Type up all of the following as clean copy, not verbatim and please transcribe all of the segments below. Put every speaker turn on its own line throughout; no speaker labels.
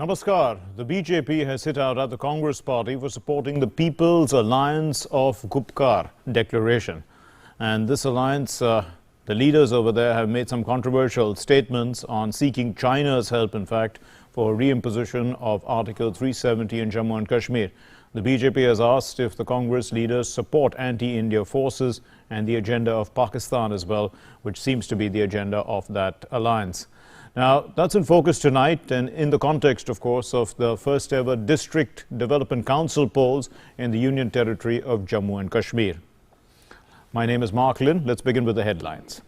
Namaskar. The BJP has hit out at the Congress party for supporting the People's Alliance of Gupkar declaration. And this alliance, the leaders over there have made some controversial statements on seeking China's help, in fact, for reimposition of Article 370 in Jammu and Kashmir. The BJP has asked if the Congress leaders support anti-India forces and the agenda of Pakistan as well, which seems to be the agenda of that alliance. Now, that's in focus tonight, and in the context, of course, of the first ever District Development Council polls in the Union Territory of Jammu and Kashmir. My name is Mark Lynn. Let's begin with the headlines.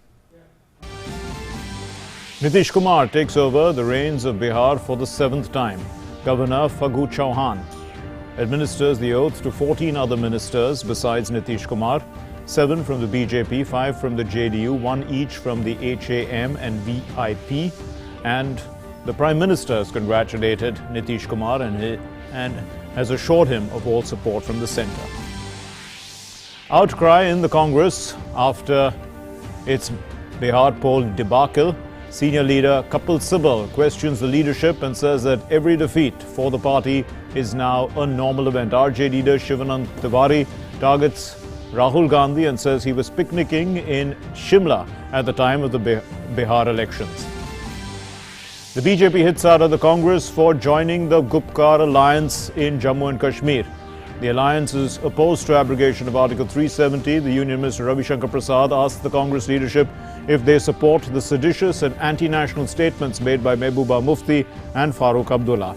Nitish Kumar takes over the reins of Bihar for the 7th time. Governor Phagu Chauhan administers the oath to 14 other ministers besides Nitish Kumar, 7 from the BJP, 5 from the JDU, 1 each from the HAM and VIP. And the Prime Minister has congratulated Nitish Kumar and has assured him of all support from the centre. Outcry in the Congress after its Bihar poll debacle. Senior leader Kapil Sibal questions the leadership and says that every defeat for the party is now a normal event. RJ leader Shivanand Tiwari targets Rahul Gandhi and says he was picnicking in Shimla at the time of the Bihar elections. The BJP hits out at the Congress for joining the Gupkar alliance in Jammu and Kashmir. The alliance is opposed to abrogation of Article 370. The Union Minister Ravi Shankar Prasad asked the Congress leadership if they support the seditious and anti-national statements made by Mehbooba Mufti and Farooq Abdullah.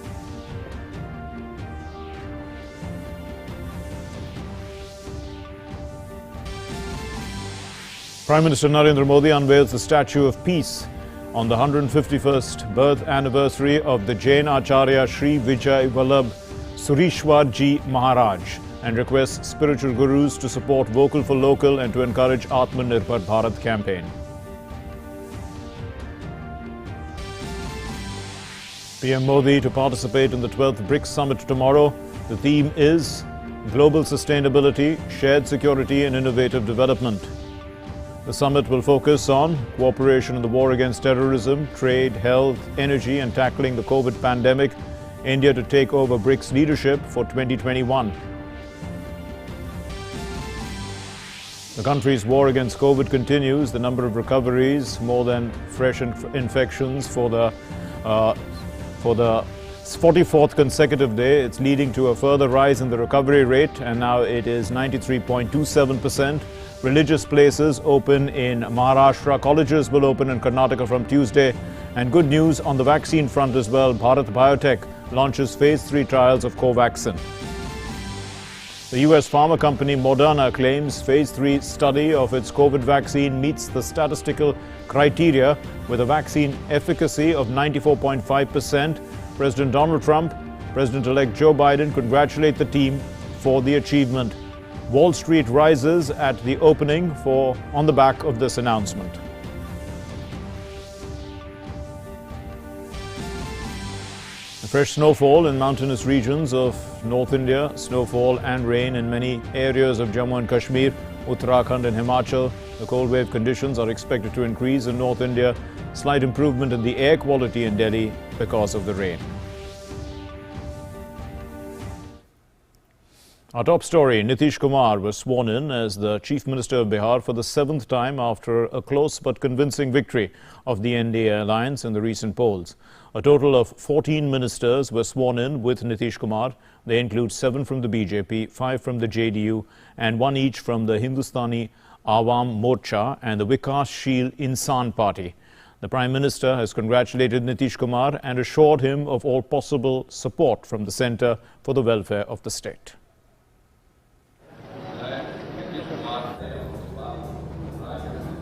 Prime Minister Narendra Modi unveils the Statue of Peace on the 151st birth anniversary of the Jain Acharya Sri Vijay Vallabh Surishwar Ji Maharaj and requests spiritual gurus to support Vocal for Local and to encourage Atmanirbhar Bharat campaign. PM Modi to participate in the 12th BRICS Summit tomorrow. The theme is Global Sustainability, Shared Security and Innovative Development. The summit will focus on cooperation in the war against terrorism, trade, health, energy and tackling the COVID pandemic. India to take over BRICS leadership for 2021. The country's war against COVID continues. The number of recoveries, more than fresh infections for the 44th consecutive day. It's leading to a further rise in the recovery rate, and now it is 93.27%. Religious places open in Maharashtra. Colleges will open in Karnataka from Tuesday. And good news on the vaccine front as well. Bharat Biotech launches phase 3 trials of Covaxin. The US pharma company Moderna claims phase 3 study of its COVID vaccine meets the statistical criteria with a vaccine efficacy of 94.5%. President Donald Trump, President-elect Joe Biden congratulate the team for the achievement. Wall Street rises at the opening on the back of this announcement. Fresh snowfall in mountainous regions of North India, snowfall and rain in many areas of Jammu and Kashmir, Uttarakhand and Himachal. The cold wave conditions are expected to increase in North India. Slight improvement in the air quality in Delhi because of the rain. Our top story, Nitish Kumar was sworn in as the Chief Minister of Bihar for the 7th time after a close but convincing victory of the NDA alliance in the recent polls. A total of 14 ministers were sworn in with Nitish Kumar. They include 7 from the BJP, 5 from the JDU and 1 each from the Hindustani Awam Morcha and the Vikashsheel Insan Party. The Prime Minister has congratulated Nitish Kumar and assured him of all possible support from the centre for the welfare of the state.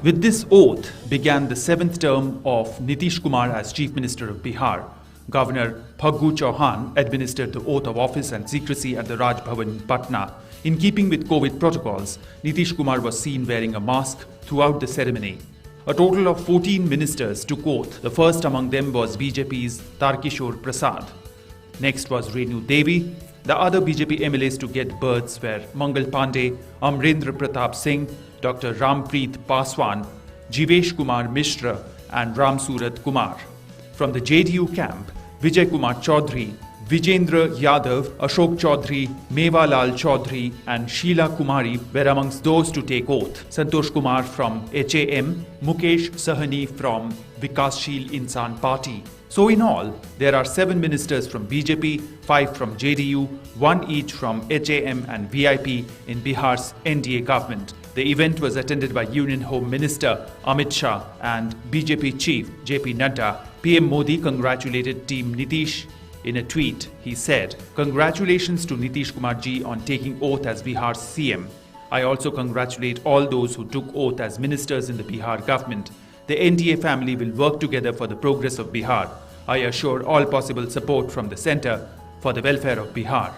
With this oath began the 7th term of Nitish Kumar as Chief Minister of Bihar. Governor Phagu Chauhan administered the oath of office and secrecy at the Raj Bhavan in Patna. In keeping with COVID protocols, Nitish Kumar was seen wearing a mask throughout the ceremony. A total of 14 ministers took oath. The first among them was BJP's Tarkishore Prasad. Next was Renu Devi. The other BJP MLAs to get berths were Mangal Pandey, Amrendra Pratap Singh, Dr. Rampreet Paswan, Jivesh Kumar Mishra and Ram Surat Kumar. From the JDU camp, Vijay Kumar Chaudhary, Vijendra Yadav, Ashok Chaudhary, Mewalal Chaudhary and Sheila Kumari were amongst those to take oath. Santosh Kumar from HAM, Mukesh Sahani from Vikassheel Insan Party. So in all, there are 7 ministers from BJP, 5 from JDU, 1 each from HAM and VIP in Bihar's NDA government. The event was attended by Union Home Minister Amit Shah and BJP Chief JP Nadda. PM Modi congratulated Team Nitish. In a tweet, he said, "Congratulations to Nitish Kumar ji on taking oath as Bihar's CM. I also congratulate all those who took oath as ministers in the Bihar government. The NDA family will work together for the progress of Bihar. I assure all possible support from the centre for the welfare of Bihar."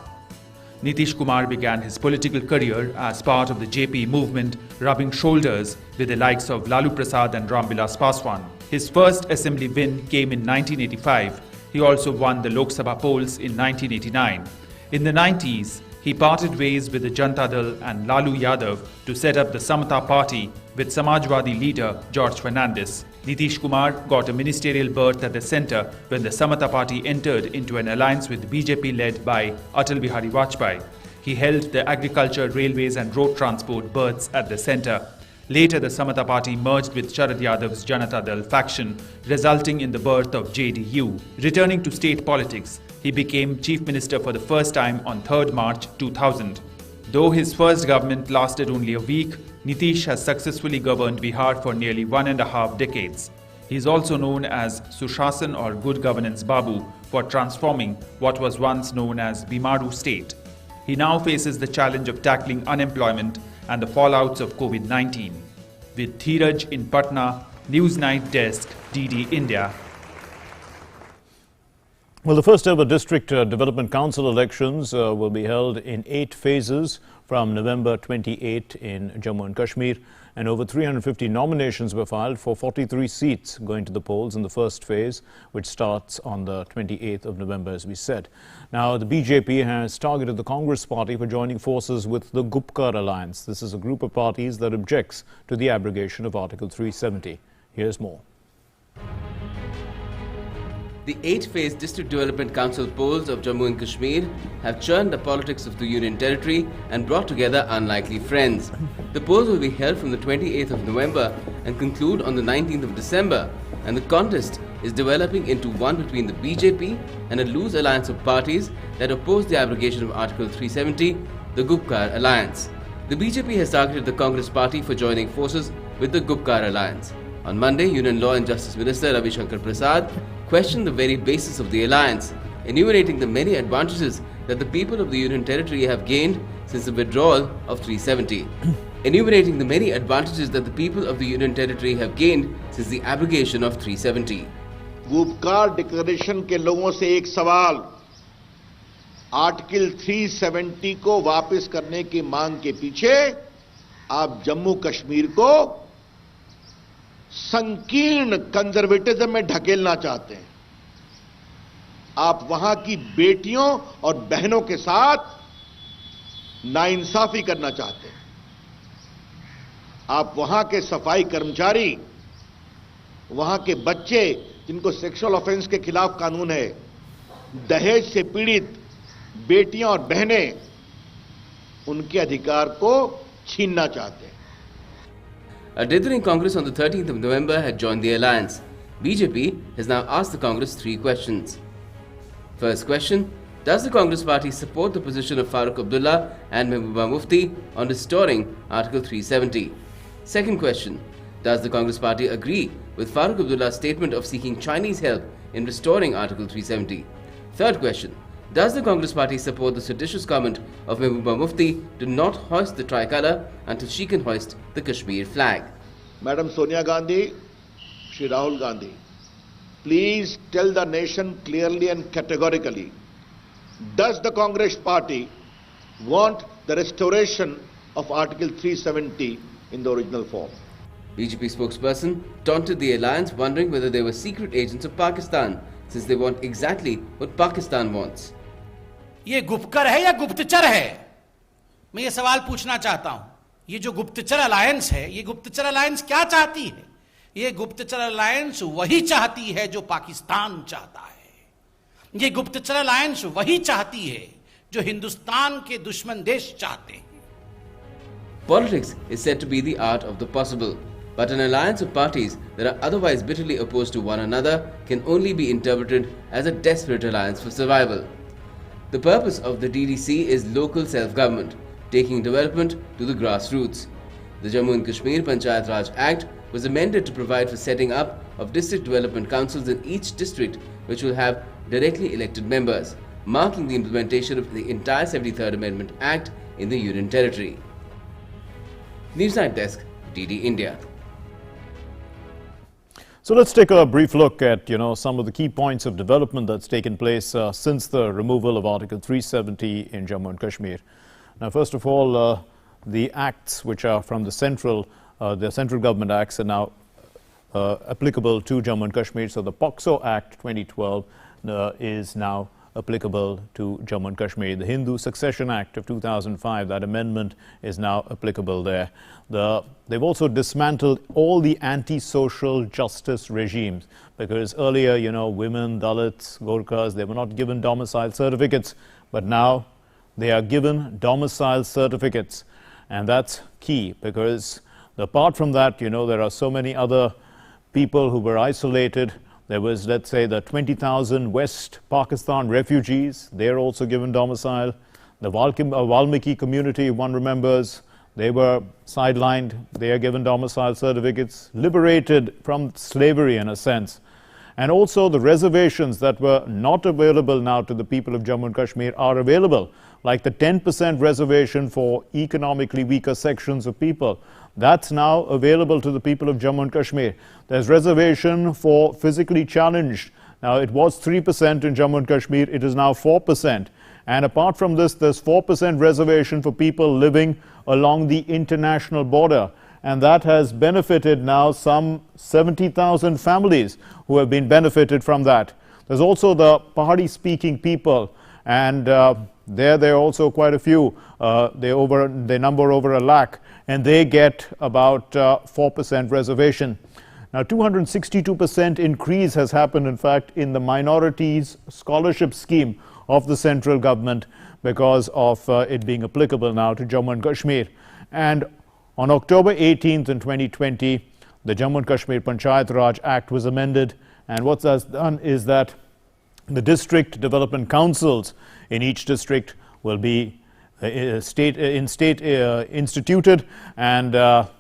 Nitish Kumar began his political career as part of the JP movement, rubbing shoulders with the likes of Lalu Prasad and Ramvilas Paswan. His first assembly win came in 1985. He also won the Lok Sabha polls in 1989. In the 90s, he parted ways with the Janata Dal and Lalu Yadav to set up the Samata Party with Samajwadi leader George Fernandes. Nitish Kumar got a ministerial berth at the centre when the Samata Party entered into an alliance with BJP led by Atal Bihari Vajpayee. He held the agriculture, railways and road transport berths at the centre. Later, the Samata Party merged with Sharad Yadav's Janata Dal faction, resulting in the birth of JDU. Returning to state politics, he became Chief Minister for the first time on 3rd March 2000. Though his first government lasted only a week, Nitish has successfully governed Bihar for nearly 1.5 decades. He is also known as Sushasan or Good Governance Babu for transforming what was once known as Bimaru state. He now faces the challenge of tackling unemployment and the fallouts of COVID-19. With Dheeraj in Patna, News Night Desk, DD India.
Well, the first ever District Development Council elections will be held in 8 phases from November 28 in Jammu and Kashmir. And over 350 nominations were filed for 43 seats going to the polls in the first phase, which starts on the 28th of November, as we said. Now, the BJP has targeted the Congress party for joining forces with the Gupkar Alliance. This is a group of parties that objects to the abrogation of Article 370. Here's more.
The 8-phase District Development Council polls of Jammu and Kashmir have churned the politics of the Union Territory and brought together unlikely friends. The polls will be held from the 28th of November and conclude on the 19th of December, and the contest is developing into one between the BJP and a loose alliance of parties that oppose the abrogation of Article 370, the Gupkar Alliance. The BJP has targeted the Congress party for joining forces with the Gupkar Alliance. On Monday, Union Law and Justice Minister Ravi Shankar Prasad questioned the very basis of the alliance, enumerating the many advantages that the people of the Union Territory have gained since the withdrawal of 370. Enumerating the many advantages that the people of the Union Territory have gained since the abrogation of 370.
Gupkar declaration के लोगों से एक सवाल, article 370 को वापस करने की मांग के पीछे आप जम्मू कश्मीर को संकीर्ण कंजर्वेटिज्म में ढकेलना चाहते हैं। आप वहां की बेटियों और बहनों के साथ नाइंसाफी करना चाहते हैं। आप वहां के सफाई कर्मचारी, वहां के बच्चे जिनको सेक्सुअल ऑफेंस के खिलाफ कानून है, दहेज से पीड़ित बेटियां और बहनें, उनके अधिकार को छीनना चाहते हैं।
A dithering Congress on the 13th of November had joined the alliance. BJP has now asked the Congress 3 questions. First question, does the Congress party support the position of Farooq Abdullah and Mehbooba Mufti on restoring Article 370? Second question, does the Congress party agree with Farooq Abdullah's statement of seeking Chinese help in restoring Article 370? Third question, does the Congress party support the seditious comment of Mehbooba Mufti to not hoist the tricolour until she can hoist the Kashmir flag?
Madam Sonia Gandhi, Shri Rahul Gandhi, please tell the nation clearly and categorically, does the Congress party want the restoration of Article 370 in the original form?
BJP spokesperson taunted the alliance, wondering whether they were secret agents of Pakistan, since they want exactly what Pakistan wants.
ये गुप्तकर है या गुप्तचर है? मैं ये सवाल पूछना चाहता हूं। ये जो गुप्तचर अलायंस है, ये गुप्तचर अलायंस क्या चाहती है? ये गुप्तचर अलायंस वही चाहती है जो पाकिस्तान चाहता है। ये गुप्तचर अलायंस वही चाहती है जो हिंदुस्तान के दुश्मन देश चाहते हैं.
Politics is said to be the art of the possible, but an alliance of parties that are otherwise bitterly opposed to one another can only be interpreted as a desperate alliance for survival. The purpose of the DDC is local self-government, taking development to the grassroots. The Jammu and Kashmir Panchayat Raj Act was amended to provide for setting up of district development councils in each district, which will have directly elected members, marking the implementation of the entire 73rd Amendment Act in the Union Territory. Newsnight Desk, DD India.
So let's take a brief look at, some of the key points of development that's taken place since the removal of Article 370 in Jammu and Kashmir. Now, first of all, the acts which are from the central government acts are now applicable to Jammu and Kashmir. So the POCSO Act 2012 is now applicable to Jammu and Kashmir. The Hindu Succession Act of 2005, that amendment is now applicable there. They've also dismantled all the anti-social justice regimes, because earlier, women, Dalits, Gorkhas, they were not given domicile certificates, but now they are given domicile certificates. And that's key, because apart from that, there are so many other people who were isolated. There was, let's say, the 20,000 West Pakistan refugees. They're also given domicile. The Valmiki community, one remembers, they were sidelined. They are given domicile certificates, liberated from slavery in a sense. And also the reservations that were not available now to the people of Jammu and Kashmir are available, like the 10% reservation for economically weaker sections of people. That's now available to the people of Jammu and Kashmir. There's reservation for physically challenged. Now, it was 3% in Jammu and Kashmir. It is now 4%. And apart from this, there's 4% reservation for people living along the international border. And that has benefited now some 70,000 families who have been benefited from that. There's also the Pahari-speaking people, and there are also quite a few. They number over 1 lakh, and they get about 4% reservation. Now, 262% increase has happened, in fact, in the minorities scholarship scheme of the central government because of it being applicable now to Jammu and Kashmir. And on October 18th in 2020, the Jammu and Kashmir Panchayat Raj Act was amended, and what that's done is that the district development councils in each district will be instituted, and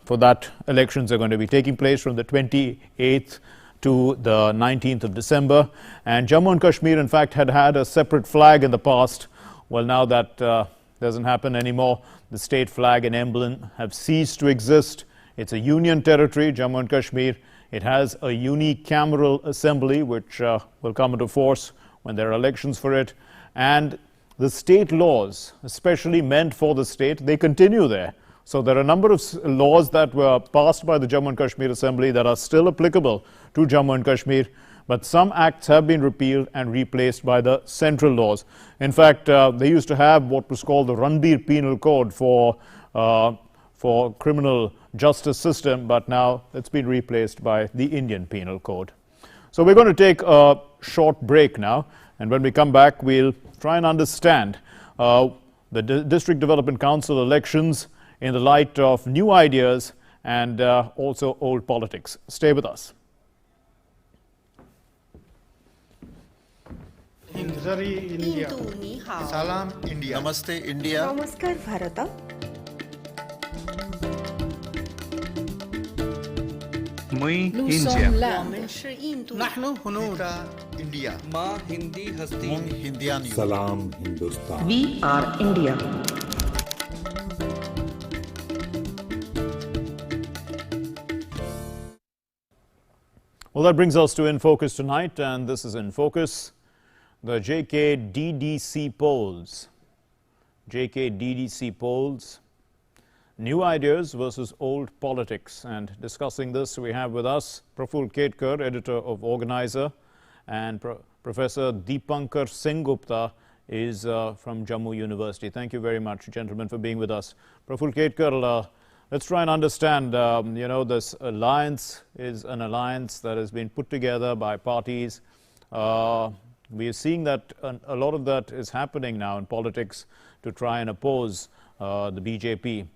for that, elections are going to be taking place from the 28th to the 19th of December. And Jammu and Kashmir, in fact, had a separate flag in the past. Well, now that doesn't happen anymore. The state flag and emblem have ceased to exist. It's a union territory, Jammu and Kashmir. It has a unicameral assembly, which will come into force when there are elections for it. And the state laws, especially meant for the state, they continue there. So there are a number of laws that were passed by the Jammu and Kashmir Assembly that are still applicable to Jammu and Kashmir, but some acts have been repealed and replaced by the central laws. In fact, they used to have what was called the Ranbir Penal Code for criminal justice system, but now it's been replaced by the Indian Penal Code. So we're going to take a short break now, and when we come back, we'll try and understand the District Development Council elections in the light of new ideas and also old politics. Stay with us.
India. Salam India.
Namaste India.
Namaskar Bharata.
Mui
India.
Nahnu Hunud.
India.
Ma Hindi Hasti.
Mung Hindian.
Salam Hindustan.
We are India.
Well, that brings us to In Focus tonight, and this is In Focus. The JKDDC polls. JKDDC polls. New ideas versus old politics. And discussing this, we have with us Praful Ketkar, editor of Organizer, and Professor Deepankar Sengupta is from Jammu University. Thank you very much, gentlemen, for being with us. Praful Ketkar, let's try and understand, this alliance is an alliance that has been put together by parties We are seeing that a lot of that is happening now in politics to try and oppose the BJP.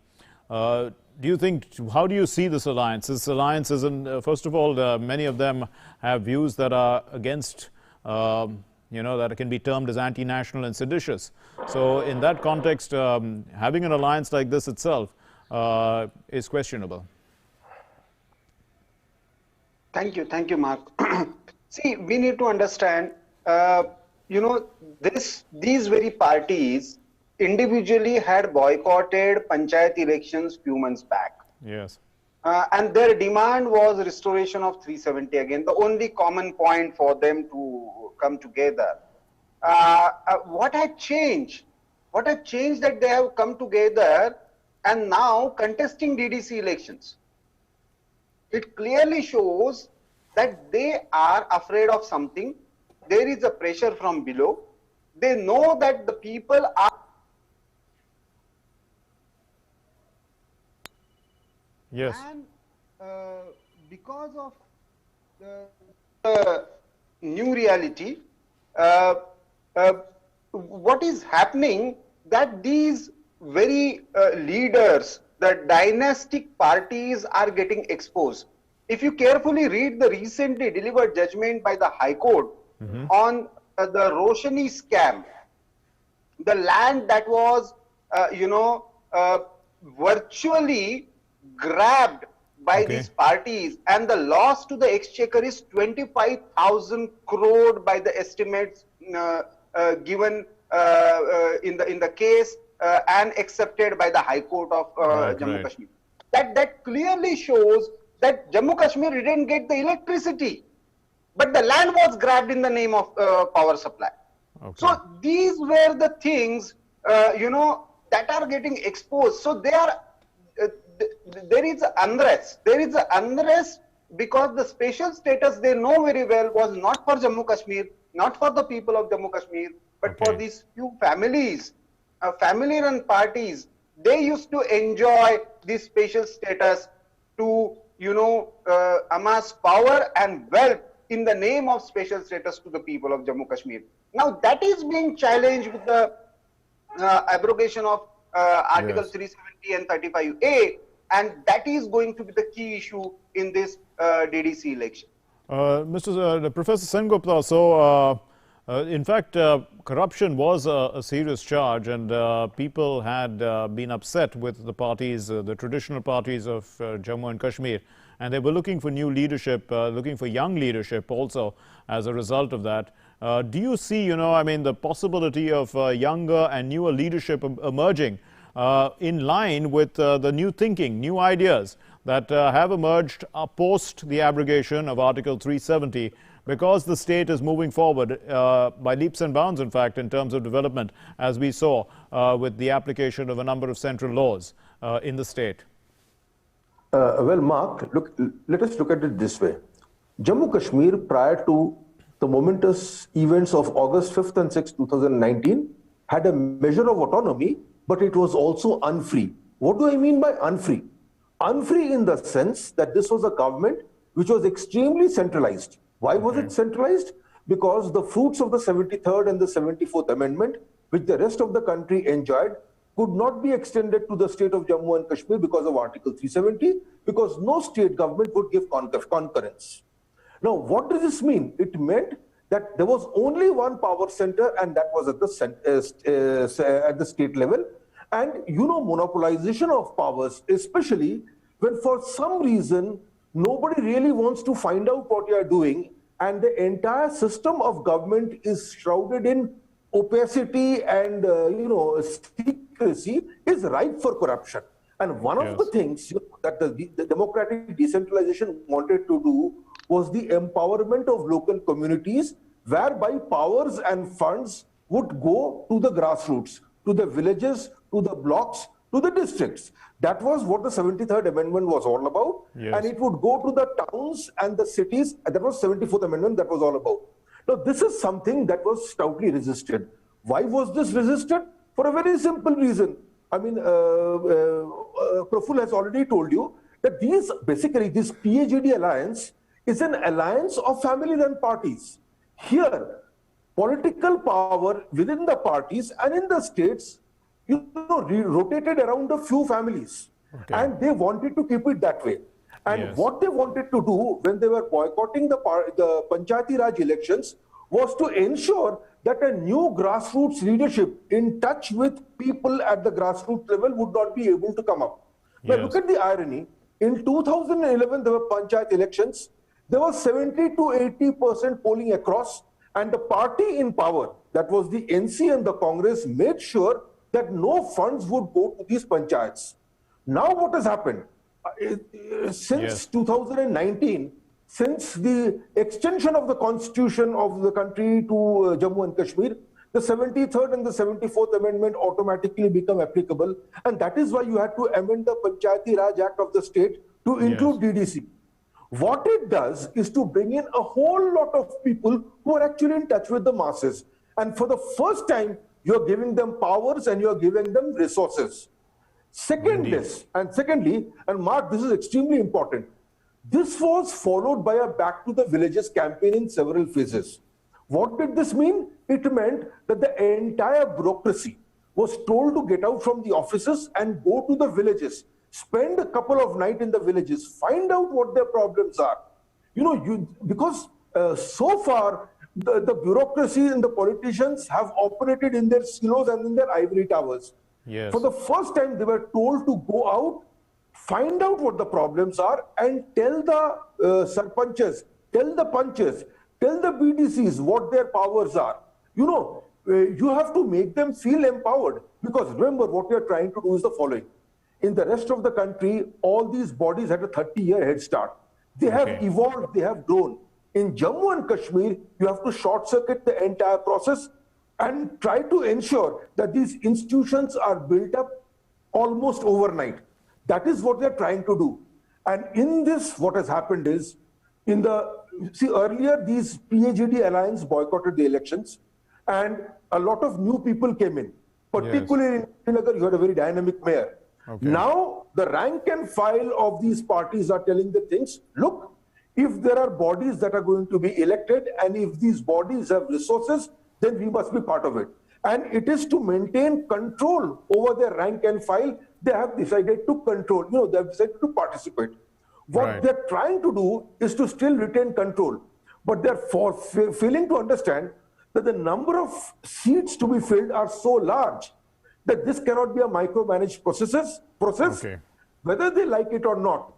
Do you think, how do you see this alliance? This alliance is, first of all, many of them have views that are against, that can be termed as anti-national and seditious. So in that context, having an alliance like this itself is questionable.
Thank you, Mark. See, we need to understand, these very parties individually had boycotted panchayat elections few months back.
Yes.
And their demand was restoration of 370 again, the only common point for them to come together. What had changed? What had changed that they have come together and now contesting DDC elections? It clearly shows that they are afraid of something. There is a pressure from below. They know that the people are.
Yes.
And because of the new reality, what is happening, that these very leaders, the dynastic parties are getting exposed. If you carefully read the recently delivered judgment by the High Court on the Roshni scam, the land that was, virtually grabbed by these parties, and the loss to the exchequer is 25,000 crore by the estimates given in the case and accepted by the High Court of Jammu Kashmir. That clearly shows that Jammu Kashmir didn't get the electricity, but the land was grabbed in the name of power supply. So these were the things, that are getting exposed. So they are. There is unrest. There is unrest because the special status, they know very well, was not for Jammu Kashmir, not for the people of Jammu Kashmir, but for these few families, family-run parties. They used to enjoy this special status to, amass power and wealth in the name of special status to the people of Jammu Kashmir. Now that is being challenged with the abrogation of Article 370 and 35A, and that is going to be the key issue in this DDC election.
Professor Sengupta, so in fact, corruption was a serious charge, and people had been upset with the parties, the traditional parties of Jammu and Kashmir, and they were looking for new leadership, looking for young leadership also as a result of that. Do you see, the possibility of younger and newer leadership emerging in line with the new thinking, new ideas that have emerged post the abrogation of Article 370, because the state is moving forward by leaps and bounds, in fact, in terms of development, as we saw with the application of a number of central laws in the state?
Well, Mark, let us look at it this way. Jammu Kashmir, prior to the momentous events of August 5th and 6th, 2019, had a measure of autonomy, but it was also unfree. What do I mean by unfree? Unfree in the sense that this was a government which was extremely centralized. Why was it centralized? Because the fruits of the 73rd and the 74th Amendment, which the rest of the country enjoyed, could not be extended to the state of Jammu and Kashmir because of Article 370, because no state government would give concurrence. Now, what does this mean? It meant that there was only one power center, and that was at the state level. And monopolization of powers, especially when for some reason nobody really wants to find out what you are doing, and the entire system of government is shrouded in opacity and secrecy, is ripe for corruption. And one of the things that the democratic decentralization wanted to do was the empowerment of local communities, whereby powers and funds would go to the grassroots, to the villages, to the blocks, to the districts. That was what the 73rd Amendment was all about. And it would go to the towns and the cities. That was 74th Amendment that was all about. Now, this is something that was stoutly resisted. Why was this resisted? For a very simple reason. I mean, Praful has already told you that this PAGD alliance is an alliance of family-run parties. Here, political power within the parties and in the states, rotated around a few families.
Okay.
And they wanted to keep it that way. And
Yes.
what they wanted to do when they were boycotting the Panchayati Raj elections was to ensure that a new grassroots leadership in touch with people at the grassroots level would not be able to come up. Now
Yes.
look at the irony. In 2011, there were Panchayat elections. There was 70 to 80% polling across, and the party in power, that was the NC and the Congress, made sure that no funds would go to these panchayats. Now what has happened? Since
Yes.
2019, since the extension of the constitution of the country to Jammu and Kashmir, the 73rd and the 74th Amendment automatically become applicable. And that is why you had to amend the Panchayati Raj Act of the state to include DDC. What it does is to bring in a whole lot of people who are actually in touch with the masses. And for the first time, you're giving them powers and you're giving them resources. Secondly, and Mark, this is extremely important. This was followed by a Back to the Villages campaign in several phases. What did this mean? It meant that the entire bureaucracy was told to get out from the offices and go to the villages, spend a couple of nights in the villages, find out what their problems are. Because so far, the bureaucracy and the politicians have operated in their silos and in their ivory towers.
Yes.
For the first time, they were told to go out, find out what the problems are, and tell the sarpanches, tell the punches, tell the BDCs what their powers are. You have to make them feel empowered. Because remember, what we are trying to do is the following. In the rest of the country, all these bodies had a 30-year head start. They have evolved, they have grown. In Jammu and Kashmir, you have to short-circuit the entire process and try to ensure that these institutions are built up almost overnight. That is what they're trying to do. And in this, what has happened is, earlier these PAGD alliance boycotted the elections, and a lot of new people came in. Particularly in Srinagar, you had a very dynamic mayor.
Okay.
Now, the rank and file of these parties are telling the things, look, if there are bodies that are going to be elected, and if these bodies have resources, then we must be part of it. And it is to maintain control over their rank and file. They have decided to control, they have decided to participate. What they're trying to do is to still retain control. But they're failing to understand that the number of seats to be filled are so large that this cannot be a micromanaged process.
Okay.
Whether they like it or not,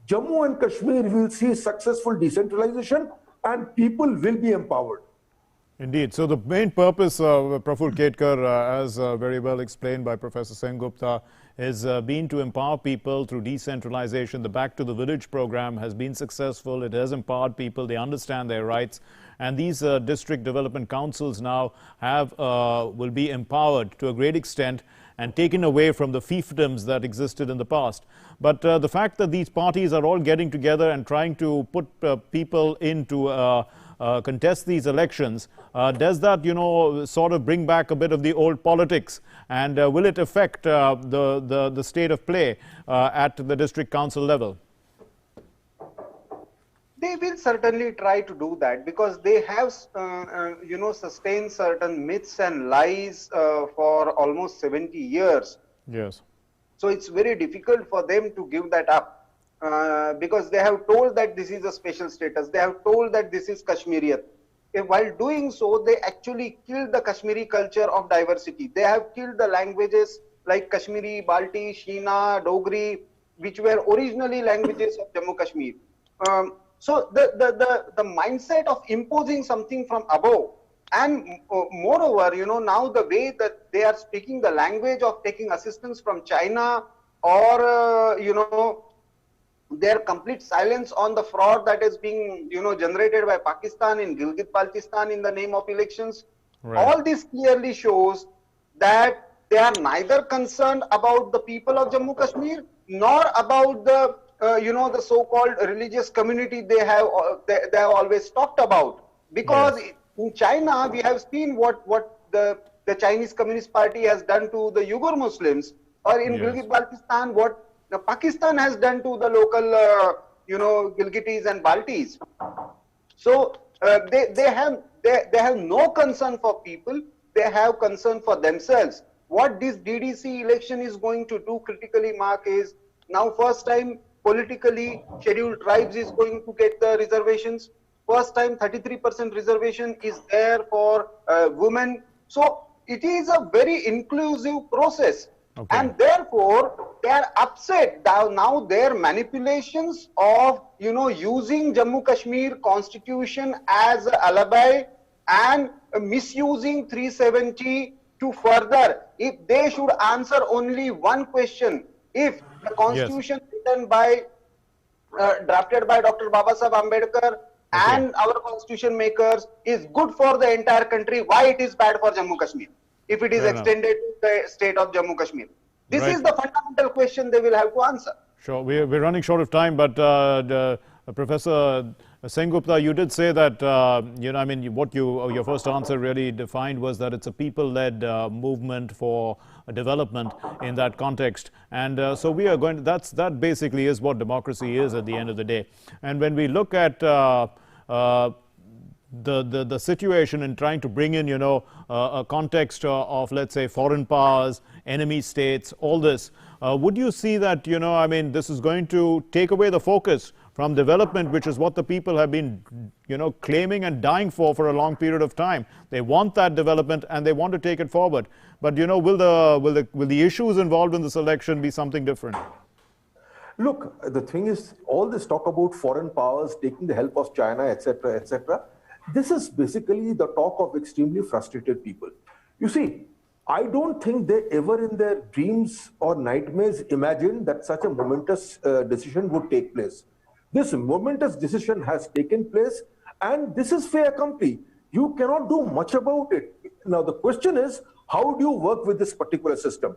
Jammu and Kashmir will see successful decentralization and people will be empowered.
Indeed. So the main purpose, Praful Ketkar, as very well explained by Professor Sengupta, is been to empower people through decentralization. The Back to the Village program has been successful. It has empowered people. They understand their rights. And these district development councils now will be empowered to a great extent and taken away from the fiefdoms that existed in the past. But the fact that these parties are all getting together and trying to put people into contest these elections, does that, sort of bring back a bit of the old politics? And will it affect the state of play at the district council level?
They will certainly try to do that because they have, sustained certain myths and lies for almost 70 years.
Yes.
So it's very difficult for them to give that up. Because they have told that this is a special status. They have told that this is Kashmiriyat. While doing so, they actually killed the Kashmiri culture of diversity. They have killed the languages like Kashmiri, Balti, Sheena, Dogri, which were originally languages of Jammu Kashmir. So the mindset of imposing something from above, and moreover, now the way that they are speaking the language of taking assistance from China or, their complete silence on the fraud that is being, generated by Pakistan in Gilgit-Baltistan in the name of elections. Right. All this clearly shows that they are neither concerned about the people of Jammu Kashmir nor about the, the so-called religious community they have always talked about. Because in China, we have seen what the Chinese Communist Party has done to the Uyghur Muslims, or in Gilgit-Baltistan, what Pakistan has done to the local, Gilgitis and Baltis. So they They have no concern for people. They have concern for themselves. What this DDC election is going to do critically, Mark, is now first time politically scheduled tribes is going to get the reservations. First time 33% reservation is there for women. So it is a very inclusive process.
Okay.
And therefore, they are upset that now their manipulations of, using Jammu Kashmir constitution as an alibi and misusing 370 to further, if they should answer only one question, if the constitution written by, drafted by Dr. Babasaheb Ambedkar and our constitution makers is good for the entire country, why it is bad for Jammu Kashmir? If it is extended to the state of Jammu Kashmir. This is the fundamental question they will have to answer.
Sure. We're running short of time, but Professor Sengupta, you did say that, what your first answer really defined was that it's a people-led movement for development in that context. And so we are going to, that basically is what democracy is at the end of the day. And when we look at the situation in trying to bring in, a context of, let's say, foreign powers, enemy states, all this, would you see that, this is going to take away the focus from development, which is what the people have been, claiming and dying for a long period of time? They want that development and they want to take it forward. But, will the issues involved in this election be something different?
Look, the thing is, all this talk about foreign powers taking the help of China, etc., this is basically the talk of extremely frustrated people. You see, I don't think they ever in their dreams or nightmares imagined that such a momentous decision would take place. This momentous decision has taken place, and this is fait accompli. You cannot do much about it. Now, the question is, how do you work with this particular system?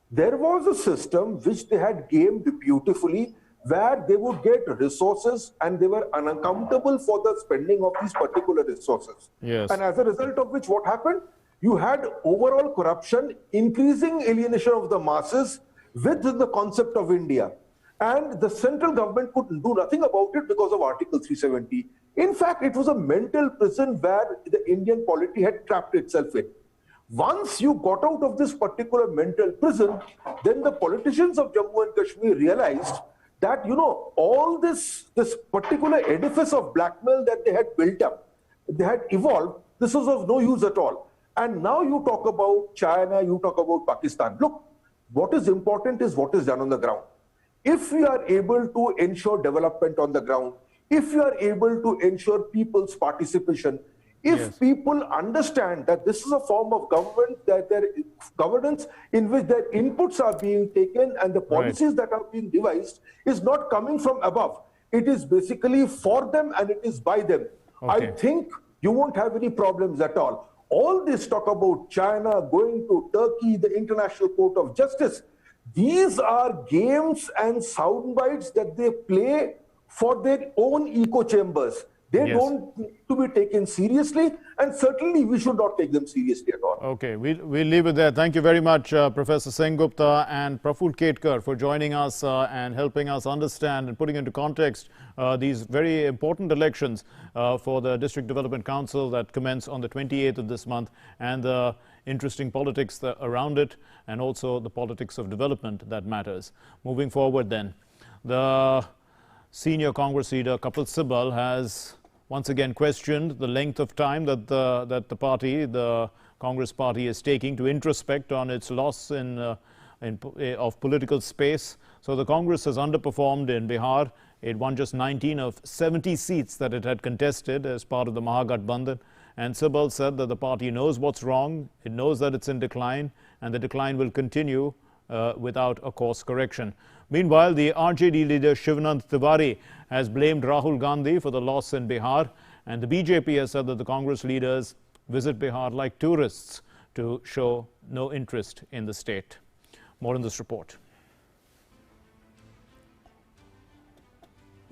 There was a system which they had gamed beautifully, where they would get resources and they were unaccountable for the spending of these particular resources.
Yes.
And as a result of which, what happened? You had overall corruption, increasing alienation of the masses with the concept of India. And the central government could do nothing about it because of Article 370. In fact, it was a mental prison where the Indian polity had trapped itself in. Once you got out of this particular mental prison, then the politicians of Jammu and Kashmir realized that, all this particular edifice of blackmail that they had built up, they had evolved, this was of no use at all. And now you talk about China, you talk about Pakistan. Look, what is important is what is done on the ground. If we are able to ensure development on the ground, if you are able to ensure people's participation, if people understand that this is a form of government, that their governance in which their inputs are being taken and the policies that are being devised is not coming from above. It is basically for them and it is by them. I think you won't have any problems at all. All this talk about China going to Turkey, the International Court of Justice, these are games and sound bites that they play for their own echo chambers. They don't need to be taken seriously, and certainly we should not take them seriously at all.
Okay, we'll leave it there. Thank you very much, Professor Sengupta and Praful Ketkar, for joining us and helping us understand and putting into context these very important elections for the District Development Council that commence on the 28th of this month, and the interesting politics around it, and also the politics of development that matters. Moving forward then, the senior Congress leader Kapil Sibal has once again questioned the length of time that the Congress party is taking to introspect on its loss of political space. So the Congress has underperformed in Bihar. It won just 19 of 70 seats that it had contested as part of the Mahagathbandhan. And Sibal said that the party knows what's wrong, it knows that it's in decline, and the decline will continue without a course correction. Meanwhile, the RJD leader Shivanand Tiwari has blamed Rahul Gandhi for the loss in Bihar, and the BJP has said that the Congress leaders visit Bihar like tourists to show no interest in the state. More in this report.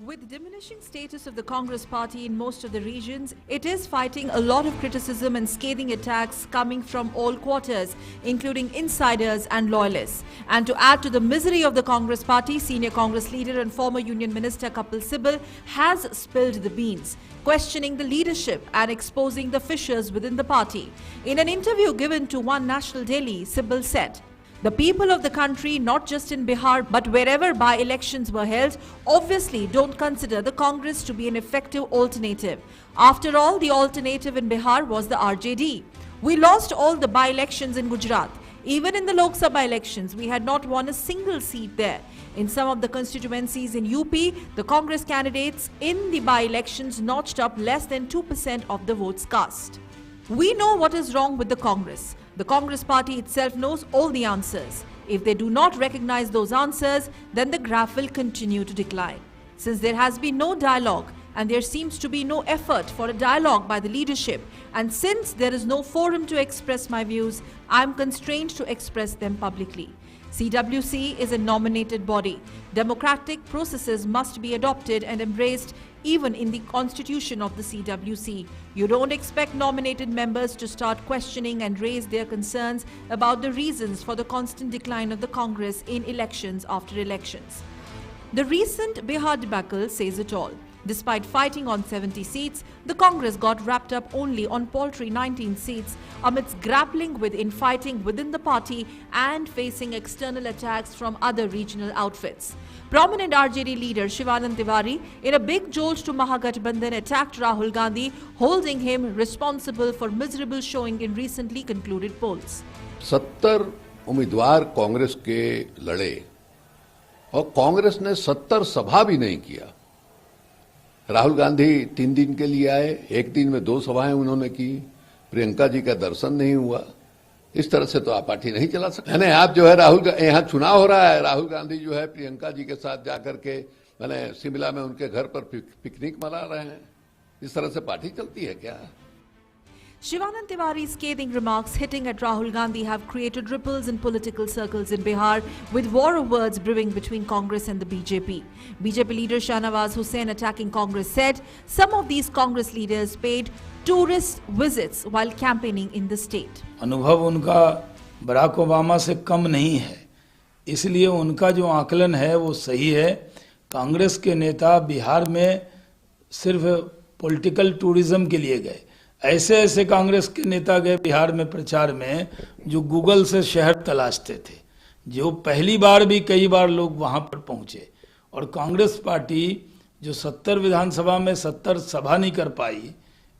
With diminishing status of the Congress party in most of the regions, it is fighting a lot of criticism and scathing attacks coming from all quarters, including insiders and loyalists. And to add to the misery of the Congress party, senior Congress leader and former Union Minister Kapil Sibal has spilled the beans, questioning the leadership and exposing the fissures within the party. In an interview given to One National Daily, Sibal said, "The people of the country, not just in Bihar, but wherever by-elections were held, obviously don't consider the Congress to be an effective alternative. After all, the alternative in Bihar was the RJD. We lost all the by-elections in Gujarat. Even in the Lok Sabha elections, we had not won a single seat there. In some of the constituencies in UP, the Congress candidates in the by-elections notched up less than 2% of the votes cast. We know what is wrong with the Congress. The Congress party itself knows all the answers. If they do not recognize those answers, then the graph will continue to decline. Since there has been no dialogue and there seems to be no effort for a dialogue by the leadership, and since there is no forum to express my views, I am constrained to express them publicly. CWC is a nominated body. Democratic processes must be adopted and embraced even in the constitution of the CWC. You don't expect nominated members to start questioning and raise their concerns about the reasons for the constant decline of the Congress in elections after elections. The recent Bihar debacle says it all. Despite fighting on 70 seats, the Congress got wrapped up only on paltry 19 seats amidst grappling with infighting within the party and facing external attacks from other regional outfits. Prominent RJD leader Shivanand Tiwari, in a big jolt to Mahagathbandhan, attacked Rahul Gandhi, holding him responsible for miserable showing in recently concluded polls.
70 उम्मीदवार कांग्रेस के लड़े और कांग्रेस ने 70 सभा भी नहीं किया। राहुल गांधी 3 दिन के लिए आए, एक दिन में 2 सभाएं उन्होंने की, प्रियंका जी का दर्शन नहीं हुआ। इस तरह से तो आप पार्टी नहीं चला सकते। मैंने आप जो है यहाँ चुनाव हो रहा है, राहुल गांधी जो है प्रियंका जी के साथ जाकर के मैंने शिमला में उनके घर पर पिकनिक मना रहे हैं। इस तरह से पार्टी चलती है क्या?
Shivanand Tiwari's scathing remarks hitting at Rahul Gandhi have created ripples in political circles in Bihar, with war of words brewing between Congress and the BJP. BJP leader Shahnawaz Hussain, attacking Congress, said some of these Congress leaders paid tourist visits while campaigning in the state.
अनुभव उनका Barack Obama से कम नहीं है, इसलिए उनका जो आकलन है वो सही है। कांग्रेस के नेता बिहार में सिर्फ पॉलिटिकल टूरिज्म के लिए गए। ऐसे ऐसे कांग्रेस के नेता गए बिहार में प्रचार में जो गूगल से शहर तलाशते थे, जो पहली बार भी कई बार लोग वहां पर पहुंचे। और कांग्रेस पार्टी जो 70 विधानसभा में 70 सभा नहीं कर पाई,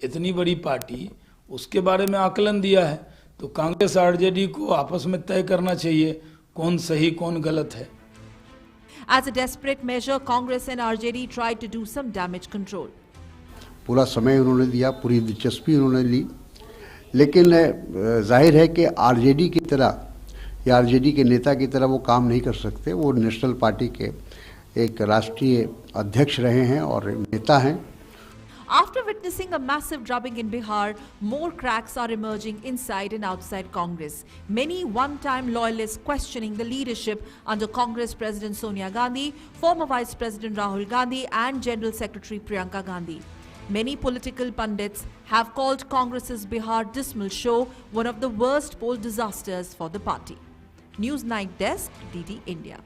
इतनी बड़ी पार्टी, उसके बारे में आकलन दिया है। तो कांग्रेस आरजेडी को आपस में तय करना चाहिए कौन सही कौन गलत है।
As a desperate measure, Congress and RJD tried to do some damage control.
पूरा समय उन्होंने दिया, पूरी दिलचस्पी उन्होंने ली, लेकिन जाहिर है कि आरजेडी की तरह या आरजेडी के नेता की तरह वो काम नहीं कर सकते। वो नेशनल पार्टी के एक राष्ट्रीय अध्यक्ष रहे हैं और नेता हैं।
After witnessing a massive drubbing in Bihar, more cracks are emerging inside and outside Congress. Many one-time loyalists questioning the leadership under Congress President Sonia Gandhi, former Vice President Rahul Gandhi and General Secretary Priyanka Gandhi. Many political pundits have called Congress's Bihar dismal show one of the worst poll disasters for the party. News Night Desk, DD India.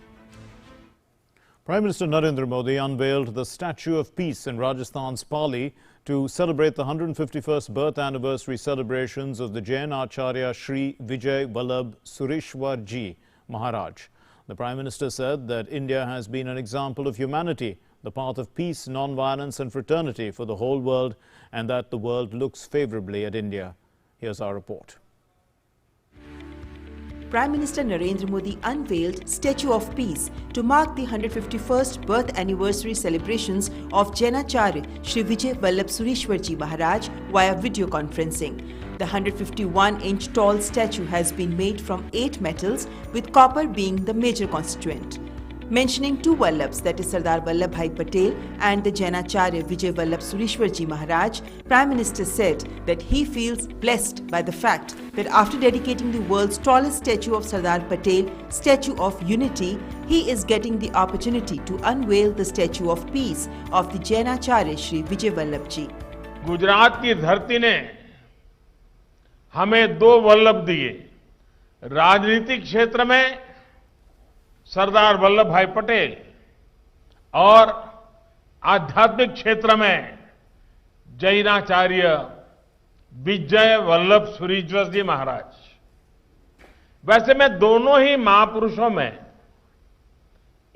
Prime Minister Narendra Modi unveiled the Statue of Peace in Rajasthan's Pali to celebrate the 151st birth anniversary celebrations of the Jain Acharya Shri Vijay Vallabh Sureshwar Ji Maharaj. The Prime Minister said that India has been an example of humanity, the path of peace, non-violence and fraternity for the whole world, and that the world looks favorably at India. Here's our report.
Prime Minister Narendra Modi unveiled Statue of Peace to mark the 151st birth anniversary celebrations of Jainacharya Shri Vijay Vallabh Sureshwar Ji Maharaj via video conferencing. The 151-inch tall statue has been made from 8 metals, with copper being the major constituent. Mentioning two Vallabhs, that is Sardar Vallabhbhai Patel and the Jainacharya Vijay Vallabh Sureshwarji Maharaj, Prime Minister said that he feels blessed by the fact that after dedicating the world's tallest statue of Sardar Patel, Statue of Unity, he is getting the opportunity to unveil the Statue of Peace of the Jainacharya Shri Vijay Vallabh Ji.
Gujarat की धरती ने हमें दो वल्लभ दिए। राजनीतिक क्षेत्र में सरदार वल्लभ भाई पटेल और आध्यात्मिक क्षेत्र में जैनाचार्य विजय वल्लभ सुरीश्वर जी महाराज। वैसे मैं दोनों ही महापुरुषों में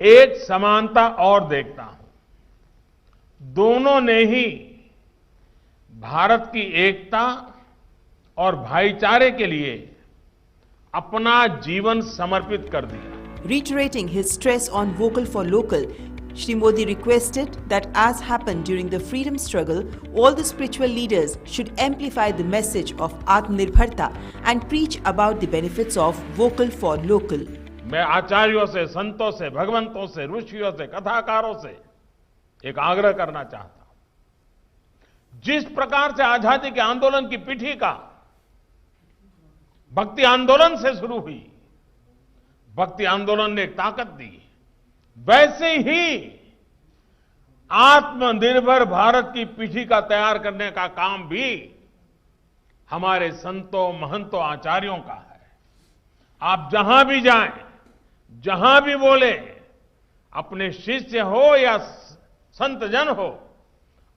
एक समानता और देखता हूं। दोनों ने ही भारत की एकता और भाईचारे के लिए अपना जीवन समर्पित कर दिया।
Reiterating his stress on vocal for local, Shri Modi requested that, as happened during the freedom struggle, all the spiritual leaders should amplify the message of Atmanirbharta and preach about the benefits of vocal for local.
मैं आचार्यों से, संतों से, भगवंतों से, ऋषियों से, कथाकारों से एक आग्रह करना चाहता हूं। जिस प्रकार से आजादी के आंदोलन की पीठिका भक्ति आंदोलन से शुरू हुई, भक्ति आंदोलन ने एक ताकत दी, वैसे ही आत्मनिर्भर भारत की पीठिका तैयार करने का काम भी हमारे संतों, महंतों, आचार्यों का है। आप जहां भी जाएं, जहां भी बोले, अपने शिष्य हो या संत जन हो,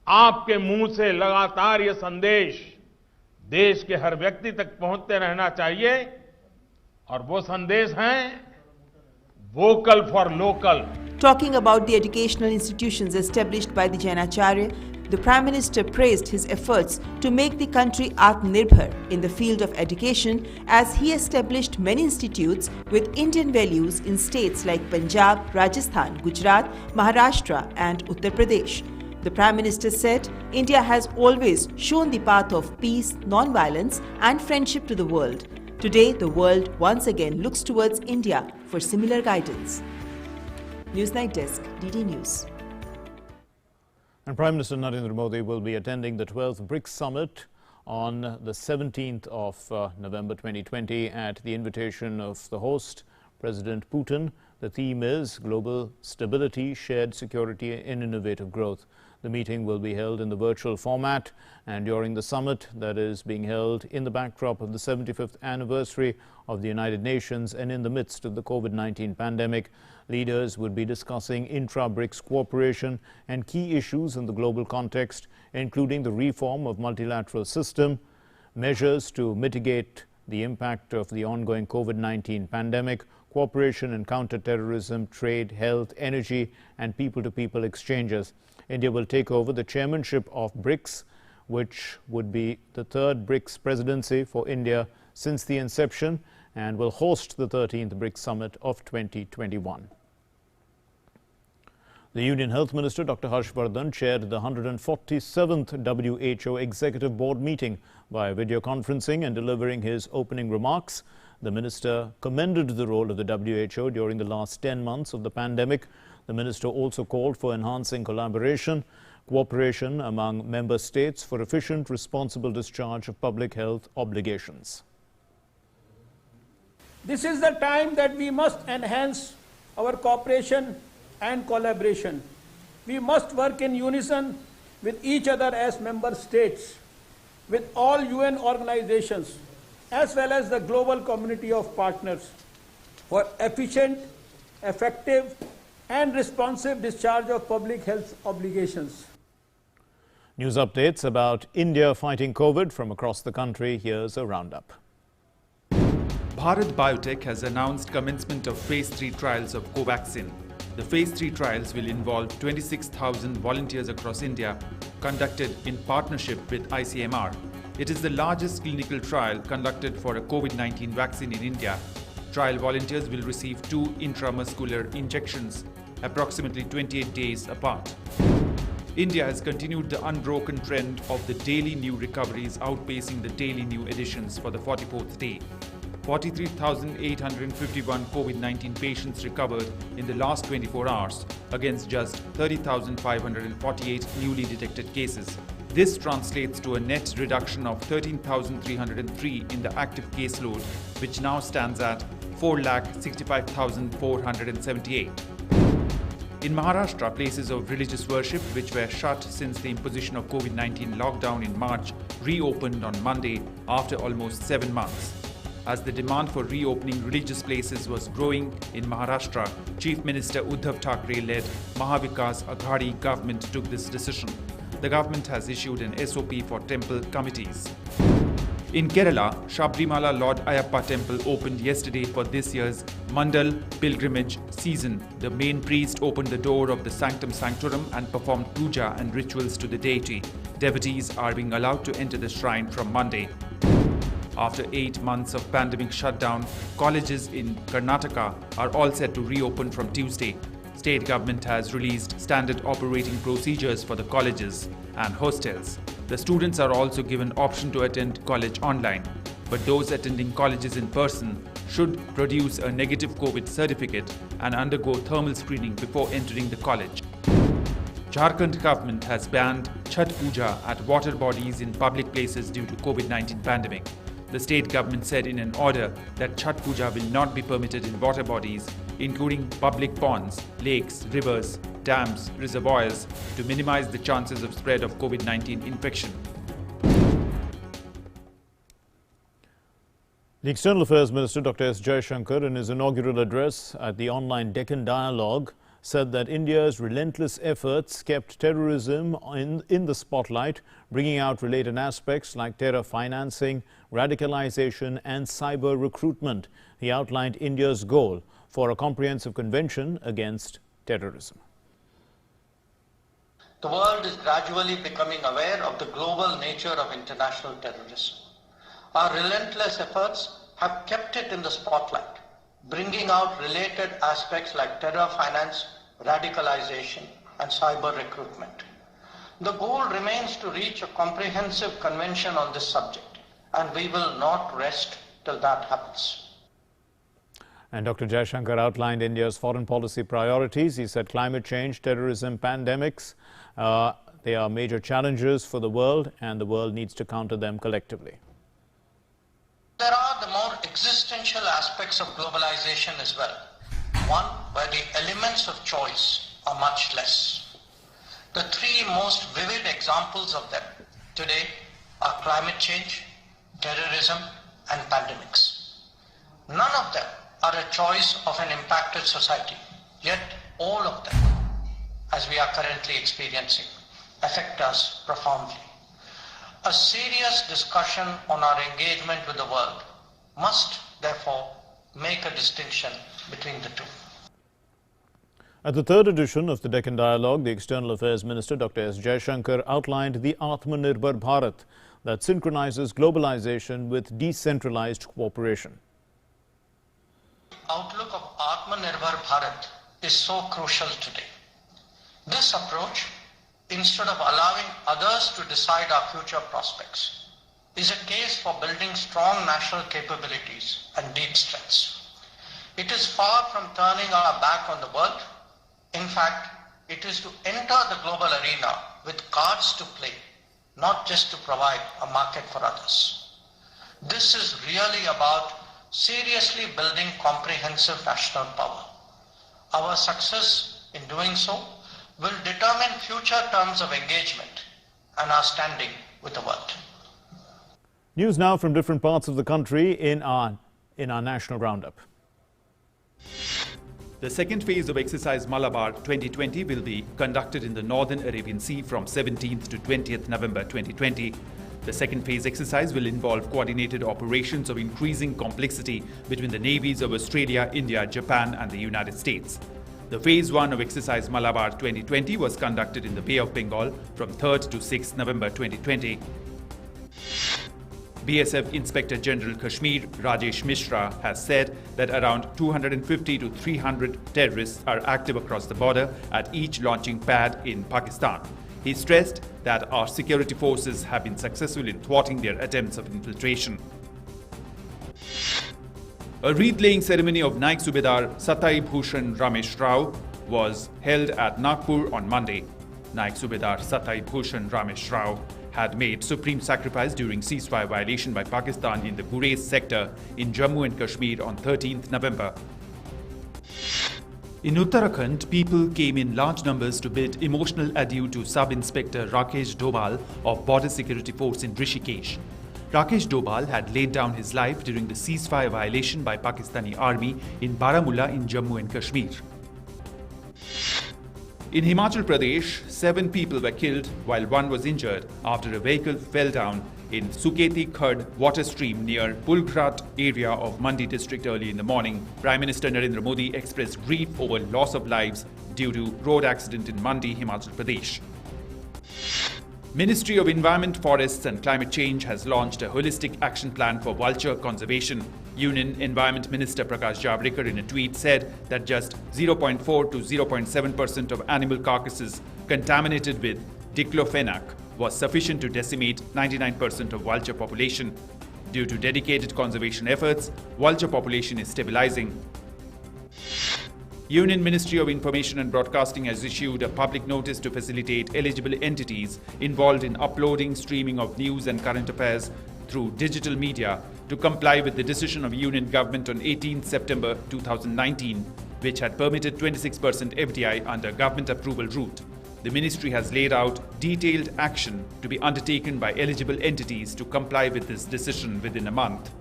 आपके मुंह से लगातार ये संदेश देश के हर व्यक्ति तक पहुंचते रहना चाहिए। और वो संदेश है vocal for local.
Talking about the educational institutions established by the Jainacharya, the Prime Minister praised his efforts to make the country Atmanirbhar in the field of education, as he established many institutes with Indian values in states like Punjab, Rajasthan, Gujarat, Maharashtra and Uttar Pradesh. The Prime Minister said India has always shown the path of peace, non-violence and friendship to the world. Today, the world once again looks towards India for similar guidance. Newsnight Desk, DD News.
And Prime Minister Narendra Modi will be attending the 12th BRICS Summit on the 17th of November 2020 at the invitation of the host, President Putin. The theme is Global Stability, Shared Security and Innovative Growth. The meeting will be held in the virtual format, and during the summit that is being held in the backdrop of the 75th anniversary of the United Nations and in the midst of the COVID-19 pandemic, leaders would be discussing intra-BRICS cooperation and key issues in the global context, including the reform of multilateral system, measures to mitigate the impact of the ongoing COVID-19 pandemic, cooperation in counter-terrorism, trade, health, energy and people-to-people exchanges. India will take over the chairmanship of BRICS, which would be the third BRICS presidency for India since the inception, and will host the 13th BRICS Summit of 2021. The Union Health Minister, Dr. Harsh Vardhan, chaired the 147th WHO Executive Board meeting via video conferencing and delivering his opening remarks. The minister commended the role of the WHO during the last 10 months of the pandemic. The minister also called for enhancing collaboration, cooperation among member states for efficient, responsible discharge of public health obligations.
This is the time that we must enhance our cooperation and collaboration. We must work in unison with each other as member states, with all UN organizations, as well as the global community of partners, for efficient, effective and responsive discharge of public health obligations.
News updates about India fighting COVID from across the country. Here's a roundup.
Bharat Biotech has announced commencement of Phase 3 trials of Covaxin. The Phase 3 trials will involve 26,000 volunteers across India, conducted in partnership with ICMR. It is the largest clinical trial conducted for a COVID-19 vaccine in India. Trial volunteers will receive 2 intramuscular injections, approximately 28 days apart. India has continued the unbroken trend of the daily new recoveries outpacing the daily new additions for the 44th day. 43,851 COVID-19 patients recovered in the last 24 hours against just 30,548 newly detected cases. This translates to a net reduction of 13,303 in the active caseload, which now stands at 4,65,478. In Maharashtra, places of religious worship which were shut since the imposition of COVID-19 lockdown in March reopened on Monday after almost 7 months. As the demand for reopening religious places was growing in Maharashtra, Chief Minister Uddhav Thackeray-led Mahavikas Aghadi government took this decision. The government has issued an SOP for temple committees. In Kerala, Sabrimala Lord Ayappa Temple opened yesterday for this year's Mandal pilgrimage season. The main priest opened the door of the Sanctum Sanctorum and performed puja and rituals to the deity. Devotees are being allowed to enter the shrine from Monday. After 8 months of pandemic shutdown, colleges in Karnataka are all set to reopen from Tuesday. State government has released standard operating procedures for the colleges and hostels. The students are also given option to attend college online, but those attending colleges in person should produce a negative COVID certificate and undergo thermal screening before entering the college. Jharkhand government has banned Chhath Puja at water bodies in public places due to COVID-19 pandemic. The state government said in an order that Chhath Puja will not be permitted in water bodies, including public ponds, lakes, rivers, dams, reservoirs, to minimize the chances of spread of COVID-19 infection.
The External Affairs Minister, Dr. S. Jaishankar, in his inaugural address at the online Deccan Dialogue, said that India's relentless efforts kept terrorism in the spotlight, bringing out related aspects like terror financing, radicalization and cyber recruitment. He outlined India's goal for a comprehensive convention against terrorism.
The world is gradually becoming aware of the global nature of international terrorism. Our relentless efforts have kept it in the spotlight, bringing out related aspects like terror finance, radicalization, and cyber recruitment. The goal remains to reach a comprehensive convention on this subject, and we will not rest till that happens.
And Dr. Jaishankar outlined India's foreign policy priorities. He said climate change, terrorism, pandemics, they are major challenges for the world, and the world needs to counter them collectively.
There are the more existential aspects of globalization as well. One where the elements of choice are much less. The three most vivid examples of them today are climate change, terrorism, and pandemics. None of them are a choice of an impacted society, yet all of them, as we are currently experiencing, affect us profoundly. A serious discussion on our engagement with the world must, therefore, make a distinction between the two.
At the third edition of the Deccan Dialogue, the External Affairs Minister, Dr. S. Jaishankar, outlined the Atmanirbhar Bharat that synchronizes globalization with decentralized cooperation.
Outlook of Atmanirbhar Bharat is so crucial today. This approach, instead of allowing others to decide our future prospects, is a case for building strong national capabilities and deep strengths. It is far from turning our back on the world. In fact, it is to enter the global arena with cards to play, not just to provide a market for others. This is really about seriously building comprehensive national power. Our success in doing so will determine future terms of engagement and our standing with the world.
News now from different parts of the country in our national roundup.
The second phase of Exercise Malabar 2020 will be conducted in the Northern Arabian Sea from 17th to 20th November 2020. The second phase exercise will involve coordinated operations of increasing complexity between the navies of Australia, India, Japan and the United States. The Phase 1 of Exercise Malabar 2020 was conducted in the Bay of Bengal from 3rd to 6th November 2020. BSF Inspector General Kashmir Rajesh Mishra has said that around 250 to 300 terrorists are active across the border at each launching pad in Pakistan. He stressed that our security forces have been successful in thwarting their attempts of infiltration. A wreath-laying ceremony of Naik Subedar Satai Bhushan Ramesh Rao was held at Nagpur on Monday. Naik Subedar Satai Bhushan Ramesh Rao had made supreme sacrifice during ceasefire violation by Pakistan in the Gurez sector in Jammu and Kashmir on 13th November. In Uttarakhand, people came in large numbers to bid emotional adieu to Sub-Inspector Rakesh Dobal of Border Security Force in Rishikesh. Rakesh Dobal had laid down his life during the ceasefire violation by Pakistani army in Baramulla in Jammu and Kashmir. In Himachal Pradesh, 7 people were killed while 1 was injured after a vehicle fell down in Suketi Khad water stream near Pulghat area of Mandi district early in the morning. Prime Minister Narendra Modi expressed grief over loss of lives due to road accident in Mandi, Himachal Pradesh. Ministry of Environment, Forests and Climate Change has launched a holistic action plan for vulture conservation. Union Environment Minister Prakash Javadekar in a tweet said that just 0.4 to 0.7% of animal carcasses contaminated with diclofenac was sufficient to decimate 99% of vulture population. Due to dedicated conservation efforts, vulture population is stabilizing. Union Ministry of Information and Broadcasting has issued a public notice to facilitate eligible entities involved in uploading, streaming of news and current affairs through digital media to comply with the decision of Union Government on 18 September 2019, which had permitted 26% FDI under government approval route. The ministry has laid out detailed action to be undertaken by eligible entities to comply with this decision within a month.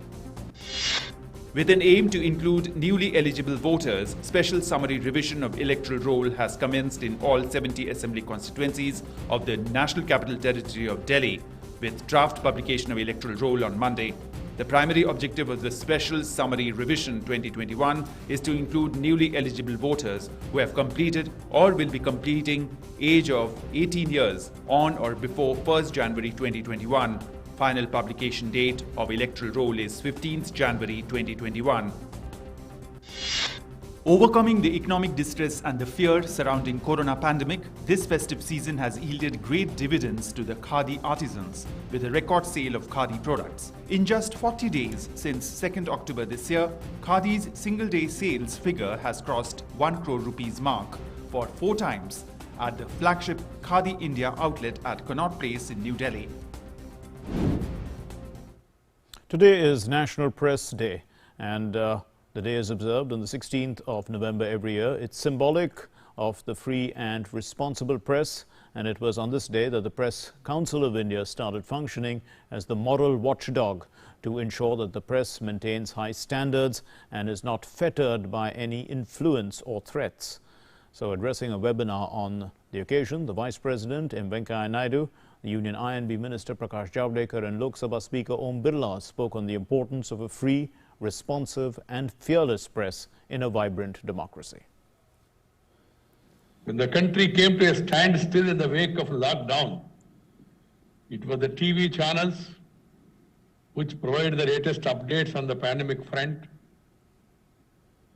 With an aim to include newly eligible voters, special summary revision of electoral roll has commenced in all 70 assembly constituencies of the National Capital Territory of Delhi, with draft publication of electoral roll on Monday. The primary objective of the Special Summary Revision 2021 is to include newly eligible voters who have completed or will be completing age of 18 years on or before 1st January 2021. Final publication date of electoral roll is 15th January 2021. Overcoming the economic distress and the fear surrounding corona pandemic, this festive season has yielded great dividends to the Khadi artisans with a record sale of Khadi products. In just 40 days since 2nd October this year, Khadi's single-day sales figure has crossed 1 crore rupees mark for 4 times at the flagship Khadi India outlet at Connaught Place in New Delhi.
Today is National Press Day, and the day is observed on the 16th of November every year. It's symbolic of the free and responsible press, and it was on this day that the Press Council of India started functioning as the moral watchdog to ensure that the press maintains high standards and is not fettered by any influence or threats. So, addressing a webinar on the occasion, the Vice President M. Venkaiah Naidu, the Union INB Minister Prakash Javadekar and Lok Sabha Speaker Om Birla spoke on the importance of a free, responsive and fearless press in a vibrant democracy.
When the country came to a standstill in the wake of lockdown, it was the TV channels which provided the latest updates on the pandemic front.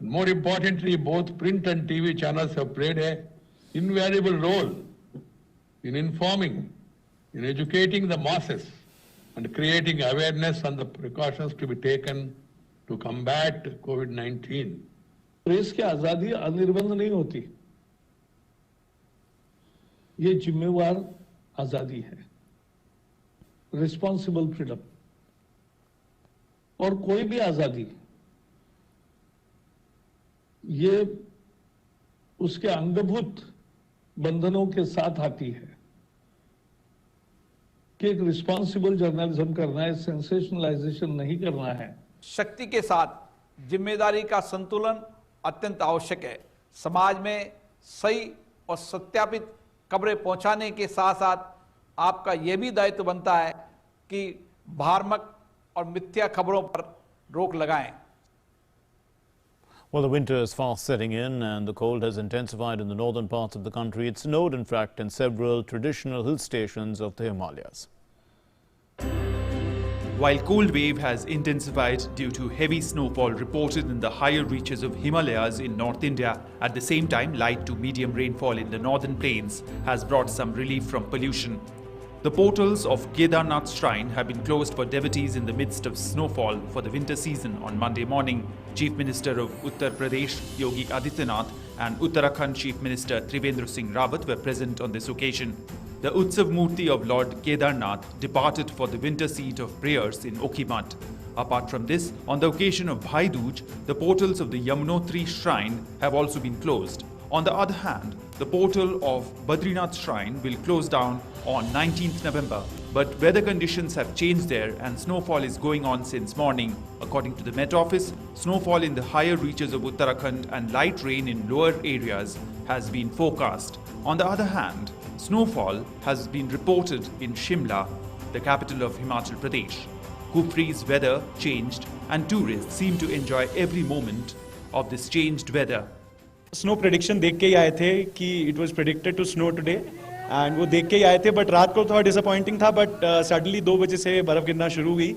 More importantly, both print and TV channels have played an invaluable role in informing, in educating the masses and creating awareness on the precautions to be taken to combat COVID-19.
Press की आजादी अनिर्बंध नहीं होती, ये जिम्मेवार आजादी है, responsible freedom. और कोई भी आजादी ये उसके अंगभूत बंधनों के साथ आती है कि एक रिस्पॉन्सिबल जर्नलिज्म करना है, सेंसेशनलाइजेशन नहीं करना है।
शक्ति के साथ जिम्मेदारी का संतुलन अत्यंत आवश्यक है। समाज में सही और सत्यापित खबरें पहुंचाने के साथ साथ आपका यह भी दायित्व बनता है कि भ्रामक और मिथ्या खबरों पर रोक लगाएं।
Well, the winter is fast setting in and the cold has intensified in the northern parts of the country. It snowed, in fact, in several traditional hill stations of the Himalayas.
While cold wave has intensified due to heavy snowfall reported in the higher reaches of Himalayas in North India, at the same time light to medium rainfall in the northern plains has brought some relief from pollution. The portals of Kedarnath Shrine have been closed for devotees in the midst of snowfall for the winter season on Monday morning. Chief Minister of Uttar Pradesh, Yogi Adityanath, and Uttarakhand Chief Minister Trivendra Singh Rawat were present on this occasion. The Utsav Murti of Lord Kedarnath departed for the winter seat of prayers in Okhimat. Apart from this, on the occasion of Bhai Dooj, the portals of the Yamunotri Shrine have also been closed. On the other hand, the portal of Badrinath Shrine will close down on 19th November. But weather conditions have changed there and snowfall is going on since morning. According to the Met Office, snowfall in the higher reaches of Uttarakhand and light rain in lower areas has been forecast. On the other hand, snowfall has been reported in Shimla, the capital of Himachal Pradesh. Kufri's weather changed and tourists seem to enjoy every moment of this changed weather.
Snow prediction देख के ही आए थे कि it was predicted to snow today and वो देख के ही आए थे बट रात को थोड़ा डिसअपॉइंटिंग था बट सडनली 2 बजे से बर्फ गिरना शुरू हुई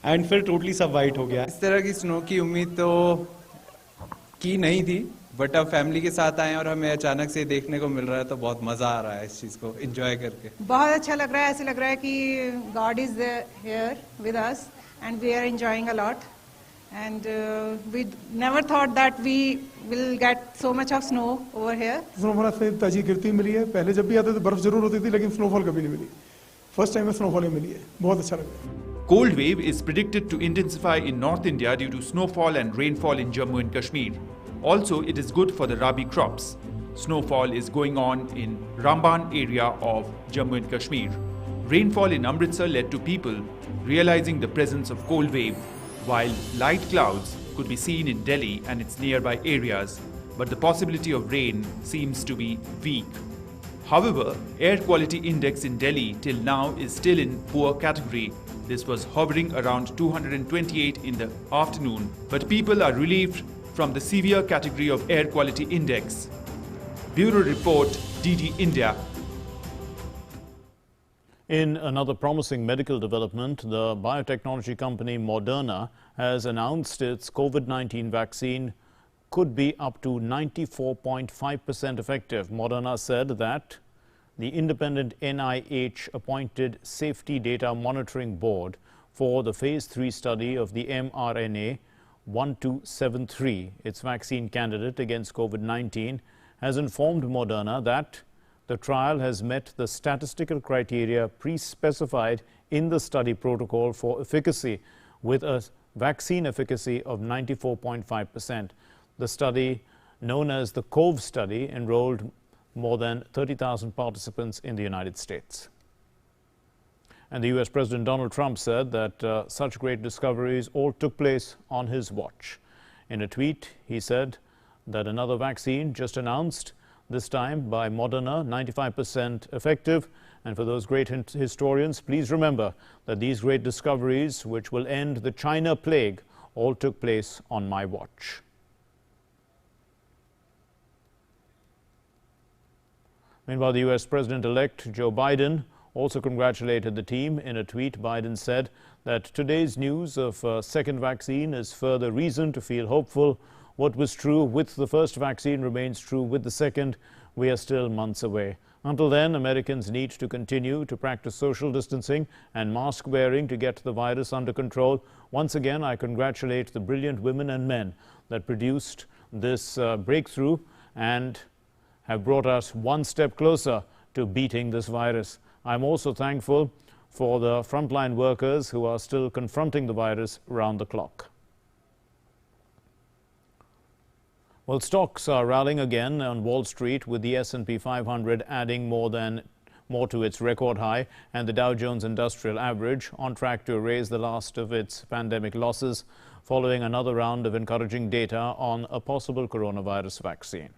एंड फिर टोटली सब वाइट हो गया.
इस तरह की स्नो की उम्मीद तो की नहीं थी बट अब फैमिली के साथ आए और हमें अचानक से देखने को मिल रहा है तो बहुत मजा आ रहा है इस चीज को एंजॉय करके.
बहुत अच्छा लग रहा है. ऐसे लग रहा है कि God is here with us and we are enjoying a lot. And we never thought that we will get so much of snow over here.
Snowfall से ताजी गिरती मिली है. पहले जब भी आते तो बर्फ जरूर होती थी लेकिन स्नोफॉल कभी नहीं मिली. फर्स्ट टाइम में स्नोफॉल मिली है. बहुत अच्छा लग रहा है.
Cold wave is predicted to intensify in North India due to snowfall and rainfall in Jammu and Kashmir. Also, it is good for the rabi crops. Snowfall is going on in Ramban area of Jammu and Kashmir. Rainfall in Amritsar led to people realizing the presence of cold wave, while light clouds could be seen in Delhi and its nearby areas, but the possibility of rain seems to be weak. However, air quality index in Delhi till now is still in poor category. This was hovering around 228 in the afternoon, but people are relieved from the severe category of air quality index. Bureau Report, DD India.
In another promising medical development, the biotechnology company Moderna has announced its COVID-19 vaccine could be up to 94.5% effective. Moderna said that the independent NIH-appointed Safety Data Monitoring Board for the Phase 3 study of the mRNA 1273, its vaccine candidate against COVID-19, has informed Moderna that the trial has met the statistical criteria pre-specified in the study protocol for efficacy, with a vaccine efficacy of 94.5%. The study, known as the COVE study, enrolled more than 30,000 participants in the United States. And the US President Donald Trump said that such great discoveries all took place on his watch. In a tweet, he said that another vaccine just announced, this time by Moderna, 95% effective. And for those great historians, please remember that these great discoveries, which will end the China plague, all took place on my watch. Meanwhile, the US President-elect Joe Biden also congratulated the team. In a tweet, Biden said that today's news of a second vaccine is further reason to feel hopeful. What was true with the first vaccine remains true with the second. We are still months away. Until then, Americans need to continue to practice social distancing and mask wearing to get the virus under control. Once again, I congratulate the brilliant women and men that produced this breakthrough and have brought us one step closer to beating this virus. I'm also thankful for the frontline workers who are still confronting the virus round the clock. Well, stocks are rallying again on Wall Street, with the S&P 500 adding more to its record high, and the Dow Jones Industrial Average on track to erase the last of its pandemic losses following another round of encouraging data on a possible coronavirus vaccine.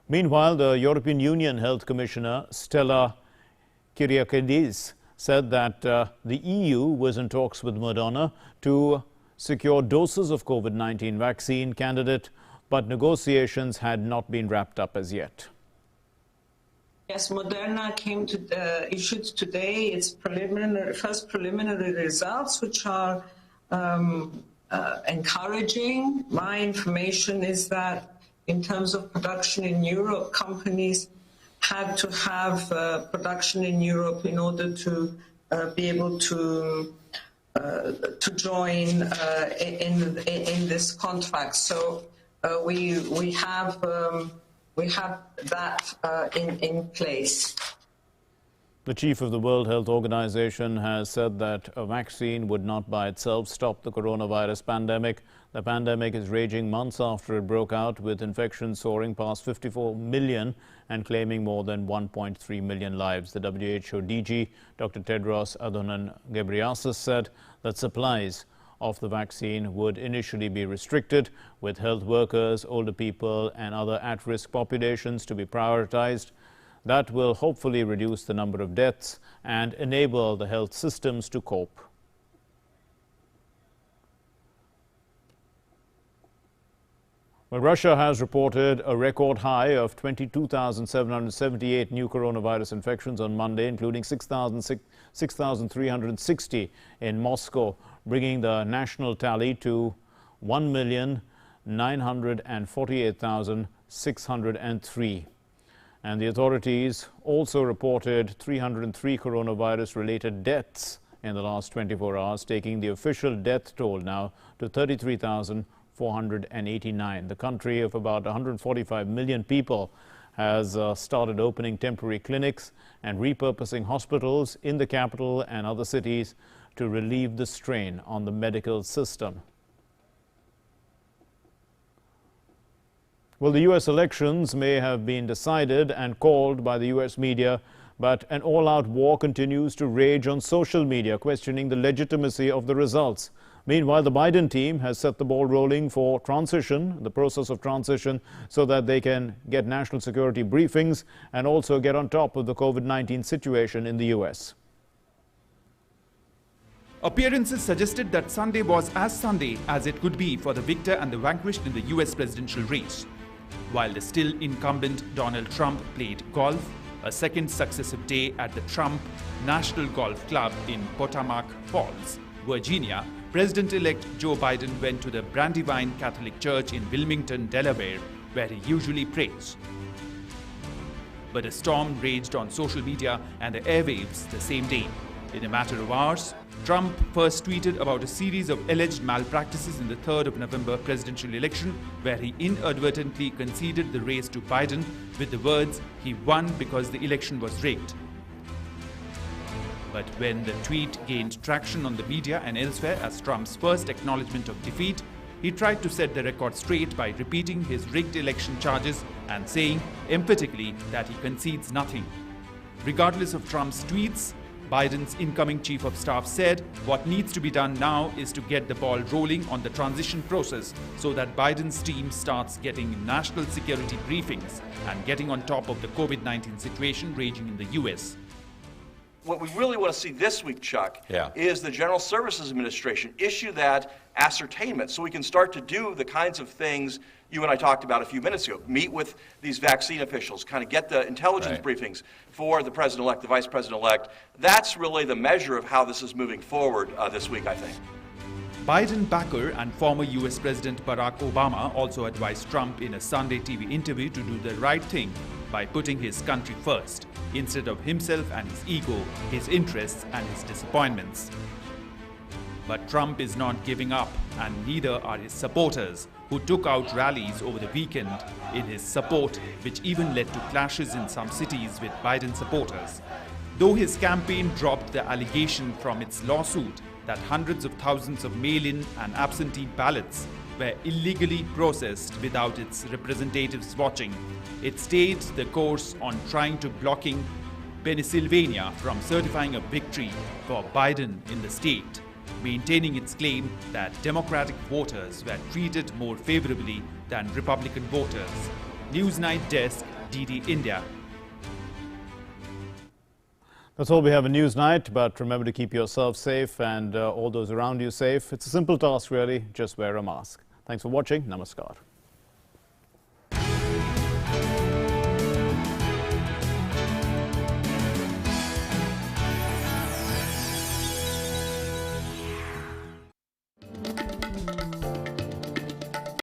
Meanwhile, the European Union Health Commissioner Stella Kyriakides said that the EU was in talks with Moderna to secure doses of COVID-19 vaccine candidate, but negotiations had not been wrapped up as yet.
Yes, Moderna issued today its first preliminary results, which are encouraging. My information is that in terms of production in Europe, companies had to have production in Europe in order to be able to join in this contract. So we have that in place.
The chief of the World Health Organization has said that a vaccine would not by itself stop the coronavirus pandemic. The pandemic is raging months after it broke out, with infections soaring past 54 million and claiming more than 1.3 million lives. The WHO DG, Dr. Tedros Adhanom Ghebreyesus, said that supplies of the vaccine would initially be restricted, with health workers, older people and other at-risk populations to be prioritized. That will hopefully reduce the number of deaths and enable the health systems to cope. Well, Russia has reported a record high of 22,778 new coronavirus infections on Monday, including 6,360 in Moscow, bringing the national tally to 1,948,603. And the authorities also reported 303 coronavirus-related deaths in the last 24 hours, taking the official death toll now to 33,489. The country of about 145 million people has started opening temporary clinics and repurposing hospitals in the capital and other cities to relieve the strain on the medical system. Well, the U.S. elections may have been decided and called by the U.S. media, but an all-out war continues to rage on social media, questioning the legitimacy of the results. Meanwhile, the Biden team has set the ball rolling for transition, the process of transition, so that they can get national security briefings and also get on top of the COVID-19 situation in the U.S.
Appearances suggested that Sunday was as Sunday as it could be for the victor and the vanquished in the U.S. presidential race. While the still incumbent Donald Trump played golf, a second successive day at the Trump National Golf Club in Potomac Falls, Virginia, President-elect Joe Biden went to the Brandywine Catholic Church in Wilmington, Delaware, where he usually prays. But a storm raged on social media and the airwaves the same day. In a matter of hours, Trump first tweeted about a series of alleged malpractices in the 3rd of November presidential election, where he inadvertently conceded the race to Biden with the words, "He won because the election was rigged." But when the tweet gained traction on the media and elsewhere as Trump's first acknowledgement of defeat, he tried to set the record straight by repeating his rigged election charges and saying emphatically that he concedes nothing. Regardless of Trump's tweets, Biden's incoming chief of staff said what needs to be done now is to get the ball rolling on the transition process so that Biden's team starts getting national security briefings and getting on top of the COVID-19 situation raging in the U.S.
What we really want to see this week, Chuck, is the General Services Administration issue that ascertainment so we can start to do the kinds of things you and I talked about a few minutes ago. Meet with these vaccine officials, kind of get the intelligence briefings for the president-elect, the vice president-elect. That's really the measure of how this is moving forward this week, I think.
Biden backer and former U.S. President Barack Obama also advised Trump in a Sunday TV interview to do the right thing by putting his country first, instead of himself and his ego, his interests and his disappointments. But Trump is not giving up, and neither are his supporters, who took out rallies over the weekend in his support, which even led to clashes in some cities with Biden supporters. Though his campaign dropped the allegation from its lawsuit that hundreds of thousands of mail-in and absentee ballots were illegally processed without its representatives watching, it stayed the course on trying to blocking Pennsylvania from certifying a victory for Biden in the state, maintaining its claim that Democratic voters were treated more favorably than Republican voters. Newsnight Desk, DD India.
That's all we have in Newsnight, but remember to keep yourself safe and all those around you safe. It's a simple task, really. Just wear a mask. Thanks for watching. Namaskar.